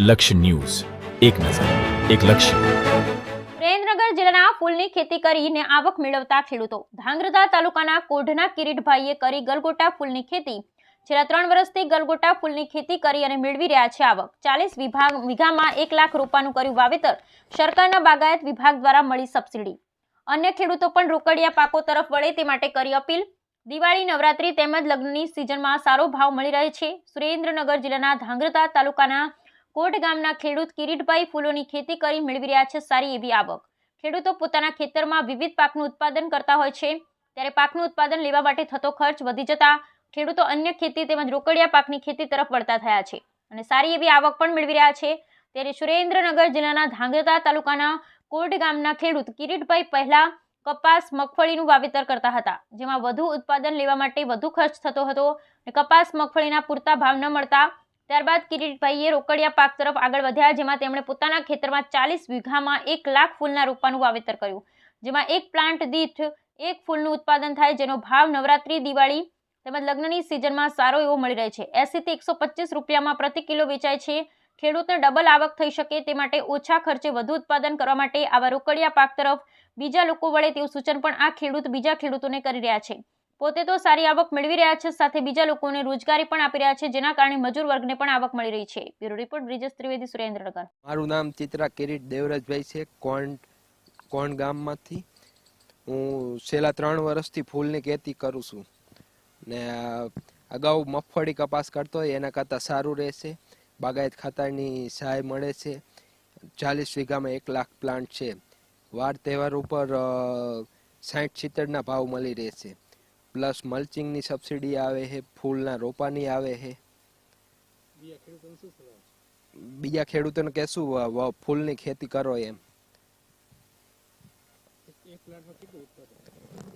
લક્ષ્ય ન્યૂઝ, એક નજર, એક લક્ષ્ય. સુરેન્દ્રનગર જિલ્લાના ફૂલની ખેતી કરીને આવક મેળવતા ખેડૂતો. ધાંગધ્રા તાલુકાના કોઢના કિરીટભાઈએ કરી ગલગોટા ફૂલની ખેતી. છેલ્લા 3 વર્ષથી ગલગોટા ફૂલની ખેતી કરી અને મેળવી રહ્યા છે આવક. 40 વીઘામાં 1 લાખ રોપાનું કર્યું વાવેતર. સરકારના બાગાયત વિભાગ દ્વારા મળી સબસિડી. અન્ય ખેડૂતો પણ રોકડિયા પાકો તરફ વળે તે માટે કરી અપીલ. દિવાળી, નવરાત્રી તેમજ લગ્નની સિઝનમાં સારો ભાવ મળી રહે છે. સુરેન્દ્રનગર જિલ્લાના ધાંગધ્રા તાલુકાના કોઢ ગામના ખેડૂત કિરીટભાઈ ફૂલોની ખેતી કરી મેળવી રહ્યા છે સારી એવી આવક. ખેડૂતો પોતાના ખેતરમાં વિવિધ પાકનું ઉત્પાદન કરતા હોય છે, ત્યારે પાકનું ઉત્પાદન લેવા માટે થતો ખર્ચ વધી જતા ખેડૂતો અન્ય ખેતી તેમજ રોકડિયા પાકની ખેતી તરફ વળતા થયા છે અને સારી એવી આવક પણ મેળવી રહ્યા છે. ત્યારે સુરેન્દ્રનગર જિલ્લાના ધાંગધ્રા તાલુકાના કોઢ ગામના ખેડૂત કિરીટભાઈ પહેલા કપાસ, મગફળીનું વાવેતર કરતા હતા, જેમાં વધુ ઉત્પાદન લેવા માટે વધુ ખર્ચ થતો હતો અને કપાસ, મગફળીના પૂરતા ભાવ ન મળતા ત્યારબાદ કિરીટભાઈએ રોકડિયા પાક તરફ આગળ વધ્યા, જેમાં તેમણે પોતાના ખેતરમાં 40 વીઘામાં 1 લાખ ફૂલના રોપાનું વાવેતર કર્યું, જેમાં એક પ્લાન્ટ દીઠ 1 ફૂલનું ઉત્પાદન થાય, જેનો ભાવ નવરાત્રી, દિવાળી તેમજ લગ્નની સિઝનમાં સારો એવો મળી રહે છે. 80 થી 125 રૂપિયામાં પ્રતિ કિલો વેચાય છે. ખેડૂતને ડબલ આવક થઈ શકે તે માટે ઓછા ખર્ચે વધુ ઉત્પાદન કરવા માટે આવા રોકડિયા પાક તરફ બીજા લોકો વળે તેવું સૂચન પણ આ ખેડૂત બીજા ખેડૂતોને કરી રહ્યા છે. પોતે તો સારી આવક મેળવી રહ્યા છે, સાથે બીજા લોકોને રોજગારી પણ આપી રહ્યા છે, જેના કારણે મજૂર વર્ગને પણ આવક મળી રહી છે. Bureau report, Brijesh Trivedi, Surendranagar. મારું નામ ચિત્રા કિરીટ દેવરાજભાઈ છે, કોણ ગામમાંથી. હું છેલ્લા 3 વર્ષથી ફૂલની ખેતી કરું છું ને અગાઉ મગફળી, કપાસ કરતો હોય એના કરતાં સારું રહેશે. બાગાયત ખાતાની સહાય મળે છે. 40 વીઘામાં 1 લાખ પ્લાન્ટ છે. વાર તહેવાર ઉપર 60-70ના ભાવ મળી રહેશે. પ્લસ મલ્ચિંગની સબસિડી આવે છે, ફૂલના રોપાની આવે છે. બીજા ખેડૂતોને કહેશું ફૂલની ખેતી કરો એમ.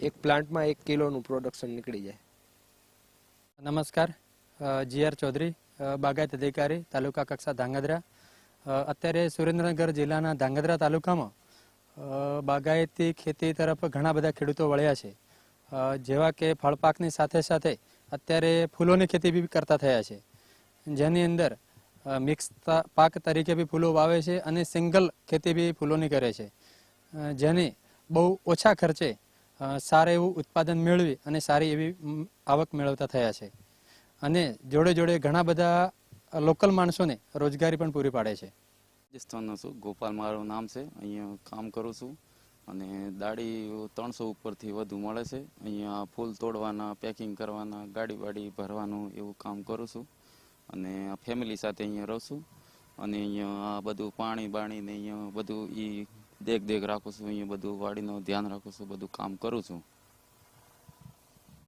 એક પ્લાન્ટમાં 1 કિલોનું પ્રોડક્શન નીકળી જાય. નમસ્કાર, જીઆર ચૌધરી, બાગાયત અધિકારી, તાલુકા કક્ષા ધાંગધ્રા. અત્યારે સુરેન્દ્રનગર જિલ્લાના ધાંગધ્રા તાલુકામાં બાગાયતી ખેતી તરફ ઘણા બધા ખેડૂતો વળ્યા છે, જેવા કે ફળપાકની સાથે સાથે અત્યારે ફૂલોની ખેતી બી કરતા થયા છે, જેની અંદર મિક્સ પાક તરીકે બી ફૂલો વાવે છે અને સિંગલ ખેતી બી ફૂલોની કરે છે, જેની બહુ ઓછા ખર્ચે સારું એવું ઉત્પાદન મેળવી અને સારી એવી આવક મેળવતા થયા છે અને જોડે જોડે ઘણા બધા લોકલ માણસોને રોજગારી પણ પૂરી પાડે છે. રાજસ્થાનનો છું, ગોપાલ મારું નામ છે. અહીંયા કામ કરું છું અને દાડી 300 ઉપરથી વધુ મળે છે. અહીંયા ફૂલ તોડવાના, પેકિંગ કરવાના, ગાડી વાડી ભરવાનું એવું કામ કરું છું અને ફેમિલી સાથે અહીંયા રહું છું અને અહીંયા આ બધું પાણી બાણી ને અહીંયા બધું દેખ રાખું છું. અહીંયા બધું વાડીનું ધ્યાન રાખું છું, બધું કામ કરું છું.